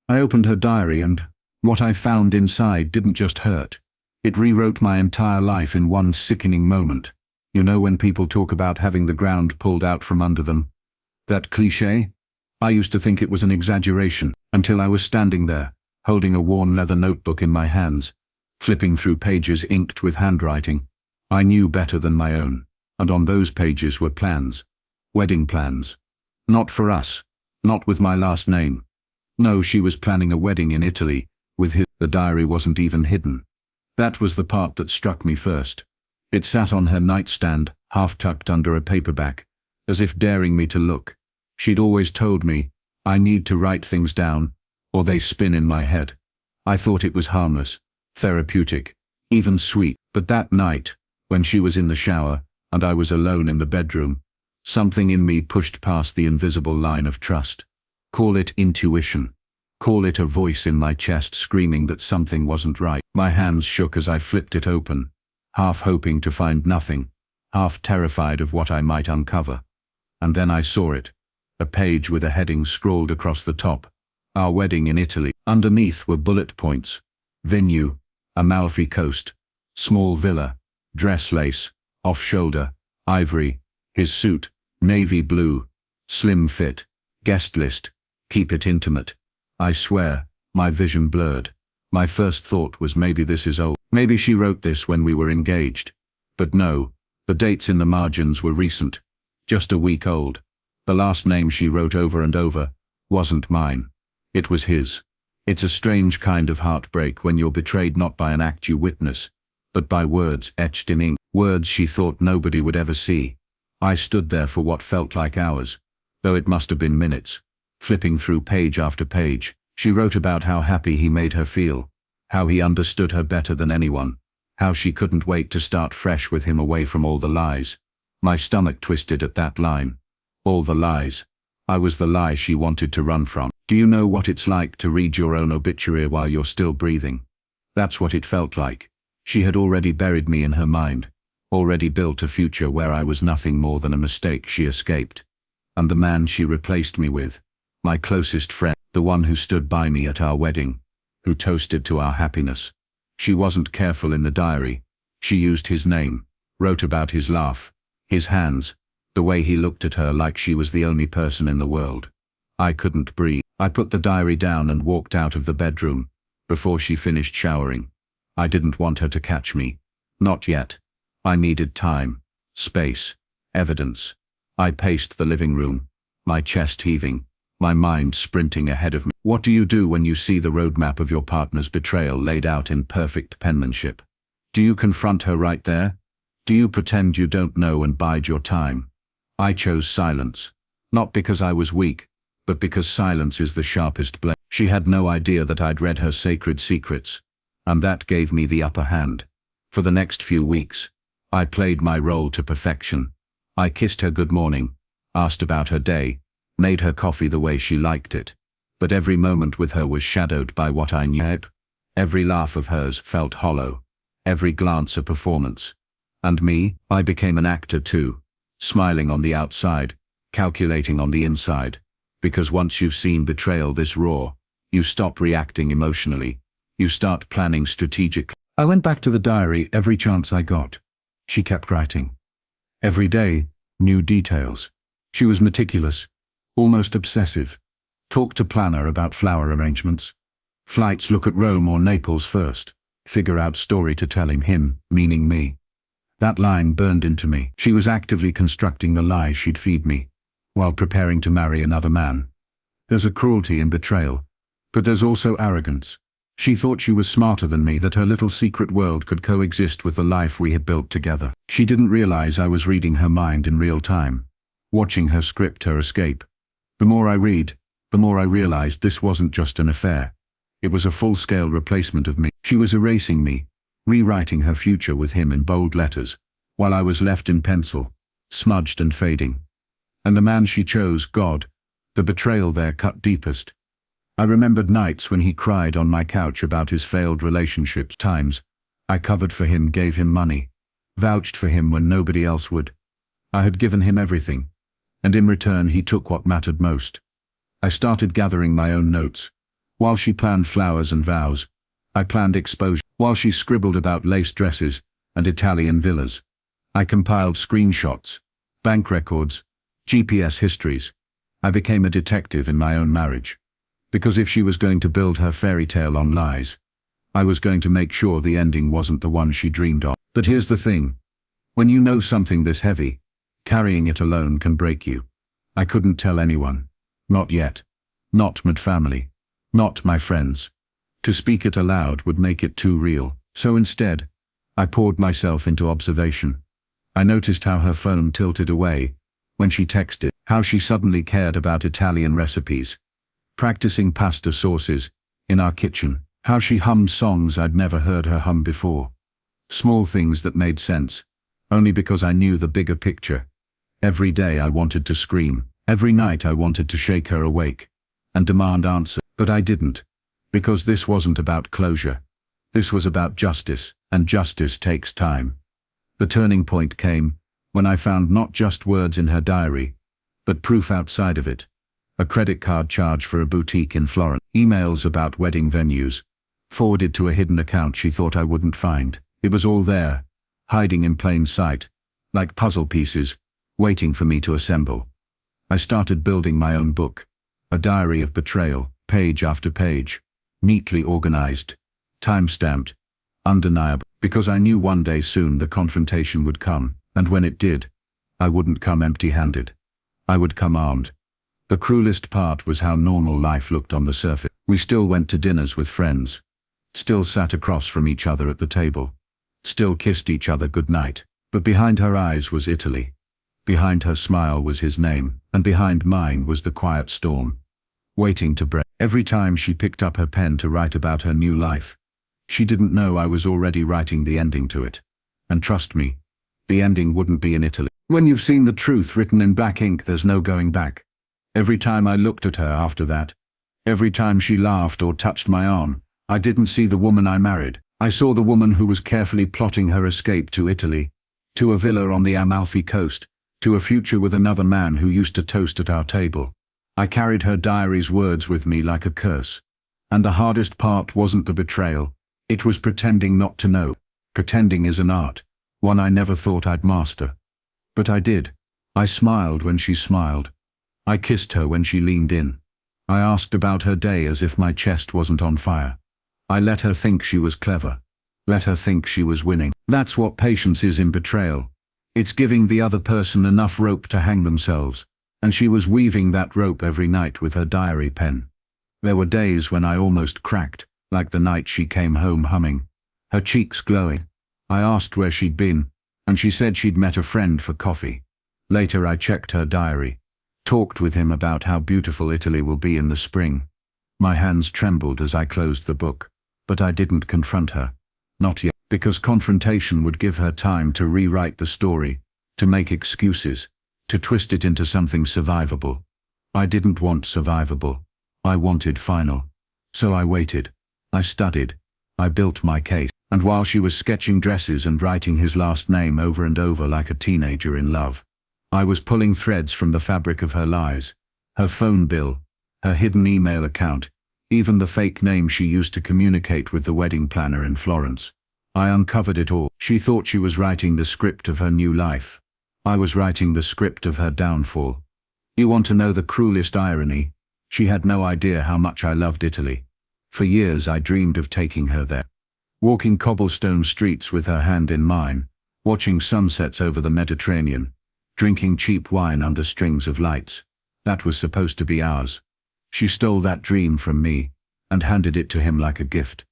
I opened her diary, and what I found inside didn't just hurt. It rewrote my entire life in one sickening moment. You know when people talk about having the ground pulled out from under them? That cliché? I used to think it was an exaggeration, until I was standing there, holding a worn leather notebook in my hands, flipping through pages inked with handwriting I knew better than my own, and on those pages were plans. Wedding plans. Not for us. Not with my last name. No, she was planning a wedding in Italy, with his. The diary wasn't even hidden. That was the part that struck me first. It sat on her nightstand, half tucked under a paperback, as if daring me to look. She'd always told me, I need to write things down, or they spin in my head. I thought it was harmless, therapeutic, even sweet. But that night, when she was in the shower, and I was alone in the bedroom, something in me pushed past the invisible line of trust. Call it intuition. Call it a voice in my chest screaming that something wasn't right. My hands shook as I flipped it open, half hoping to find nothing, half terrified of what I might uncover. And then I saw it. A page with a heading scrawled across the top. Our wedding in Italy. Underneath were bullet points. Venue, Amalfi Coast. Small villa, dress lace, off-shoulder, ivory. His suit, navy blue. Slim fit. Guest list. Keep it intimate. I swear, my vision blurred. My first thought was maybe this is old. Maybe she wrote this when we were engaged. But no, the dates in the margins were recent. Just a week old. The last name she wrote over and over wasn't mine. It was his. It's a strange kind of heartbreak when you're betrayed not by an act you witness, but by words etched in ink. Words she thought nobody would ever see. I stood there for what felt like hours, though it must have been minutes. Flipping through page after page, she wrote about how happy he made her feel, how he understood her better than anyone, how she couldn't wait to start fresh with him away from all the lies. My stomach twisted at that line. All the lies. I was the lie she wanted to run from. Do you know what it's like to read your own obituary while you're still breathing? That's what it felt like. She had already buried me in her mind, already built a future where I was nothing more than a mistake she escaped. And the man she replaced me with, my closest friend, the one who stood by me at our wedding, who toasted to our happiness. She wasn't careful in the diary. She used his name, wrote about his laugh, his hands, the way he looked at her like she was the only person in the world. I couldn't breathe. I put the diary down and walked out of the bedroom, before she finished showering. I didn't want her to catch me. Not yet. I needed time, space, evidence. I paced the living room, my chest heaving, my mind sprinting ahead of me. What do you do when you see the roadmap of your partner's betrayal laid out in perfect penmanship? Do you confront her right there? Do you pretend you don't know and bide your time? I chose silence, not because I was weak, but because silence is the sharpest blade. She had no idea that I'd read her sacred secrets, and that gave me the upper hand. For the next few weeks, I played my role to perfection. I kissed her good morning, asked about her day, made her coffee the way she liked it. But every moment with her was shadowed by what I knew. Every laugh of hers felt hollow, every glance a performance. And me, I became an actor too, smiling on the outside, calculating on the inside. Because once you've seen betrayal this raw, you stop reacting emotionally. You start planning strategically. I went back to the diary every chance I got. She kept writing. Every day, new details. She was meticulous, almost obsessive. Talk to planner about flower arrangements. Flights, look at Rome or Naples first. Figure out story to tell him, meaning me. That line burned into me. She was actively constructing the lie she'd feed me, while preparing to marry another man. There's a cruelty in betrayal, but there's also arrogance. She thought she was smarter than me, that her little secret world could coexist with the life we had built together. She didn't realize I was reading her mind in real time, watching her script her escape. The more I read, the more I realized this wasn't just an affair. It was a full-scale replacement of me. She was erasing me, rewriting her future with him in bold letters, while I was left in pencil, smudged and fading. And the man she chose, God, the betrayal there cut deepest. I remembered nights when he cried on my couch about his failed relationships. Times I covered for him, gave him money, vouched for him when nobody else would. I had given him everything, and in return he took what mattered most. I started gathering my own notes, While she planned flowers and vows, I planned exposure. While she scribbled about lace dresses and Italian villas, I compiled screenshots, bank records, GPS histories. I became a detective in my own marriage. Because if she was going to build her fairy tale on lies, I was going to make sure the ending wasn't the one she dreamed of. But here's the thing. When you know something this heavy, carrying it alone can break you. I couldn't tell anyone. Not yet. Not my family. Not my friends. To speak it aloud would make it too real. So instead, I poured myself into observation. I noticed how her phone tilted away when she texted, how she suddenly cared about Italian recipes, practicing pasta sauces in our kitchen, how she hummed songs I'd never heard her hum before. Small things that made sense, only because I knew the bigger picture. Every day I wanted to scream. Every night I wanted to shake her awake and demand answers. But I didn't, because this wasn't about closure. This was about justice, and justice takes time. The turning point came when I found not just words in her diary, but proof outside of it. A credit card charge for a boutique in Florence, emails about wedding venues, forwarded to a hidden account she thought I wouldn't find. It was all there, hiding in plain sight, like puzzle pieces, waiting for me to assemble. I started building my own book, a diary of betrayal, page after page, neatly organized, time-stamped, undeniable, because I knew one day soon the confrontation would come, and when it did, I wouldn't come empty-handed. I would come armed. The cruelest part was how normal life looked on the surface. We still went to dinners with friends, still sat across from each other at the table, still kissed each other goodnight. But behind her eyes was Italy. Behind her smile was his name, and behind mine was the quiet storm, waiting to break. Every time she picked up her pen to write about her new life, she didn't know I was already writing the ending to it. And trust me, the ending wouldn't be in Italy. When you've seen the truth written in black ink, there's no going back. Every time I looked at her after that, every time she laughed or touched my arm, I didn't see the woman I married. I saw the woman who was carefully plotting her escape to Italy, to a villa on the Amalfi Coast, to a future with another man who used to toast at our table. I carried her diary's words with me like a curse. And the hardest part wasn't the betrayal, it was pretending not to know. Pretending is an art, one I never thought I'd master. But I did. I smiled when she smiled. I kissed her when she leaned in. I asked about her day as if my chest wasn't on fire. I let her think she was clever. Let her think she was winning. That's what patience is in betrayal. It's giving the other person enough rope to hang themselves. And she was weaving that rope every night with her diary pen. There were days when I almost cracked, like the night she came home humming, her cheeks glowing. I asked where she'd been, and she said she'd met a friend for coffee. Later I checked her diary, talked with him about how beautiful Italy will be in the spring. My hands trembled as I closed the book, but I didn't confront her. Not yet, because confrontation would give her time to rewrite the story, to make excuses, to twist it into something survivable. I didn't want survivable. I wanted final. So I waited. I studied. I built my case. And while she was sketching dresses and writing his last name over and over like a teenager in love, I was pulling threads from the fabric of her lies, her phone bill, her hidden email account, even the fake name she used to communicate with the wedding planner in Florence. I uncovered it all. She thought she was writing the script of her new life. I was writing the script of her downfall. You want to know the cruelest irony? She had no idea how much I loved Italy. For years I dreamed of taking her there. Walking cobblestone streets with her hand in mine, watching sunsets over the Mediterranean, drinking cheap wine under strings of lights. That was supposed to be ours. She stole that dream from me and handed it to him like a gift.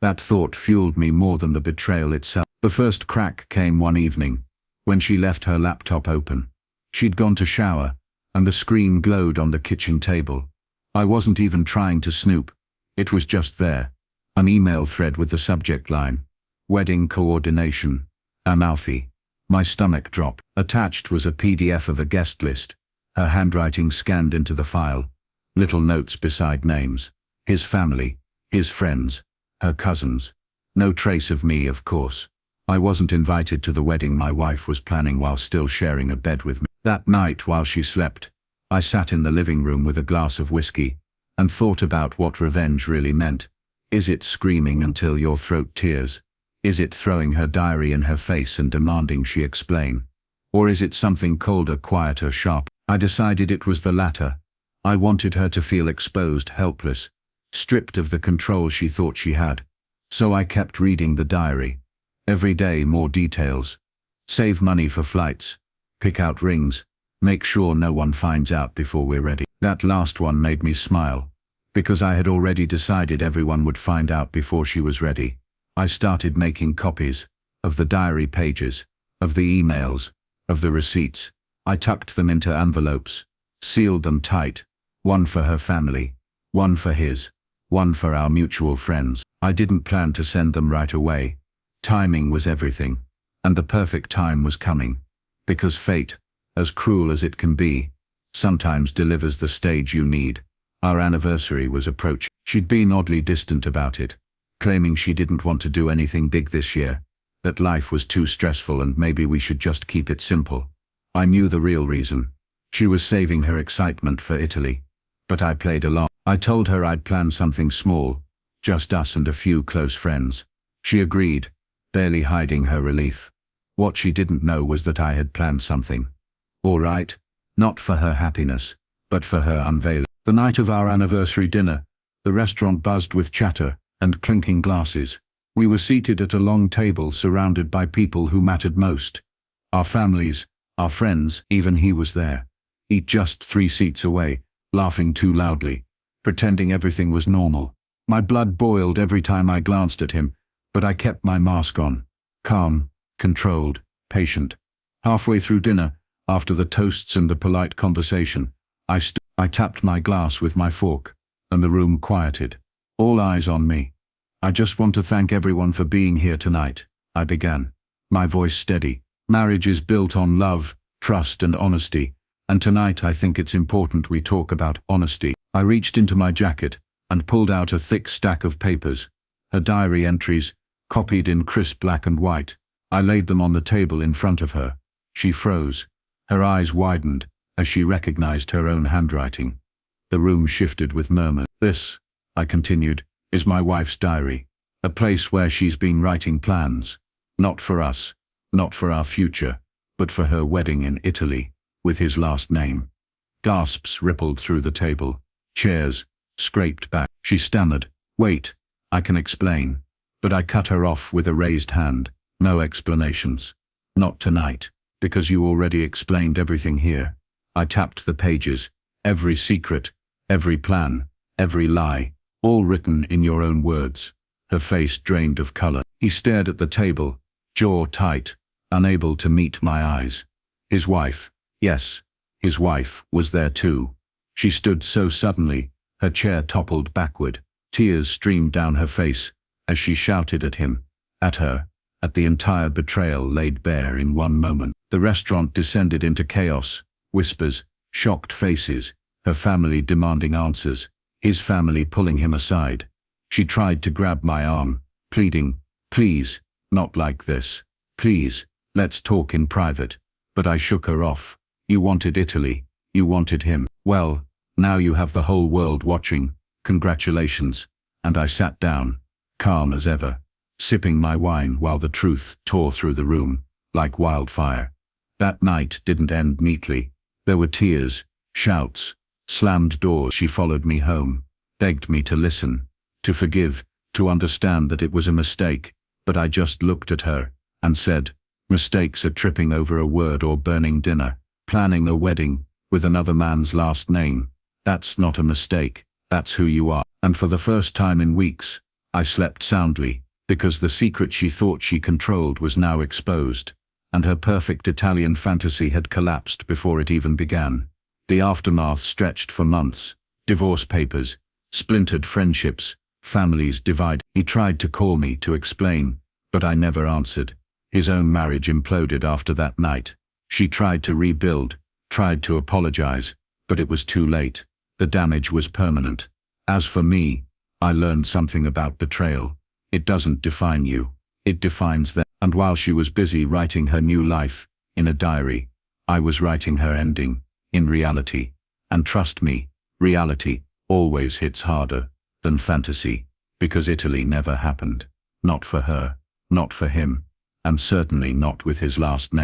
That thought fueled me more than the betrayal itself. The first crack came one evening, when she left her laptop open. She'd gone to shower, and the screen glowed on the kitchen table. I wasn't even trying to snoop. It was just there. An email thread with the subject line, Wedding Coordination, Amalfi. My stomach dropped. Attached was a PDF of a guest list, her handwriting scanned into the file, little notes beside names, his family, his friends, her cousins. No trace of me, of course. I wasn't invited to the wedding my wife was planning while still sharing a bed with me. That night while she slept, I sat in the living room with a glass of whiskey, and thought about what revenge really meant. Is it screaming until your throat tears? Is it throwing her diary in her face and demanding she explain? Or is it something colder, quieter, sharp? I decided it was the latter. I wanted her to feel exposed, helpless, stripped of the control she thought she had. So I kept reading the diary. Every day more details. Save money for flights. Pick out rings. Make sure no one finds out before we're ready. That last one made me smile, because I had already decided everyone would find out before she was ready. I started making copies of the diary pages, of the emails, of the receipts. I tucked them into envelopes, sealed them tight, one for her family, one for his, one for our mutual friends. I didn't plan to send them right away. Timing was everything, and the perfect time was coming, because fate, as cruel as it can be, sometimes delivers the stage you need. Our anniversary was approaching. She'd been oddly distant about it, claiming she didn't want to do anything big this year, that life was too stressful and maybe we should just keep it simple. I knew the real reason. She was saving her excitement for Italy. But I played along. I told her I'd planned something small, just us and a few close friends. She agreed, barely hiding her relief. What she didn't know was that I had planned something. All right, not for her happiness, but for her unveiling. The night of our anniversary dinner, the restaurant buzzed with chatter and clinking glasses. We were seated at a long table surrounded by people who mattered most. Our families, our friends, even he was there. Each just 3 seats away, laughing too loudly, pretending everything was normal. My blood boiled every time I glanced at him, but I kept my mask on. Calm, controlled, patient. Halfway through dinner, after the toasts and the polite conversation, I tapped my glass with my fork, and the room quieted. All eyes on me. I just want to thank everyone for being here tonight, I began, my voice steady. Marriage is built on love, trust and honesty, and tonight I think it's important we talk about honesty. I reached into my jacket and pulled out a thick stack of papers, her diary entries, copied in crisp black and white. I laid them on the table in front of her. She froze. Her eyes widened as she recognized her own handwriting. The room shifted with murmurs. This, I continued, is my wife's diary, a place where she's been writing plans, not for us, not for our future, but for her wedding in Italy, with his last name. Gasps rippled through the table. Chairs scraped back. She stammered, "Wait, I can explain." But I cut her off with a raised hand. No explanations. Not tonight, because you already explained everything here. I tapped the pages, every secret, every plan, every lie, all written in your own words. Her face drained of color. He stared at the table, jaw tight, unable to meet my eyes. His wife, yes, his wife, was there too. She stood so suddenly, her chair toppled backward. Tears streamed down her face as she shouted at him, at her, at the entire betrayal laid bare in one moment. The restaurant descended into chaos, whispers, shocked faces, her family demanding answers, his family pulling him aside. She tried to grab my arm, pleading, "Please, not like this. Please, let's talk in private." But I shook her off. You wanted Italy. You wanted him. Well, now you have the whole world watching. Congratulations. And I sat down, calm as ever, sipping my wine while the truth tore through the room, like wildfire. That night didn't end neatly. There were tears, shouts, slammed doors. She followed me home, begged me to listen, to forgive, to understand that it was a mistake, but I just looked at her and said, "Mistakes are tripping over a word or burning dinner, planning a wedding with another man's last name. That's not a mistake, that's who you are." And for the first time in weeks, I slept soundly, because the secret she thought she controlled was now exposed, and her perfect Italian fantasy had collapsed before it even began. The aftermath stretched for months. Divorce papers, splintered friendships, families divided. He tried to call me to explain, but I never answered. His own marriage imploded after that night. She tried to rebuild, tried to apologize, but it was too late. The damage was permanent. As for me, I learned something about betrayal. It doesn't define you. It defines them. And while she was busy writing her new life, in a diary, I was writing her ending, in reality. And trust me, reality always hits harder than fantasy, because Italy never happened. Not for her, not for him, and certainly not with his last name.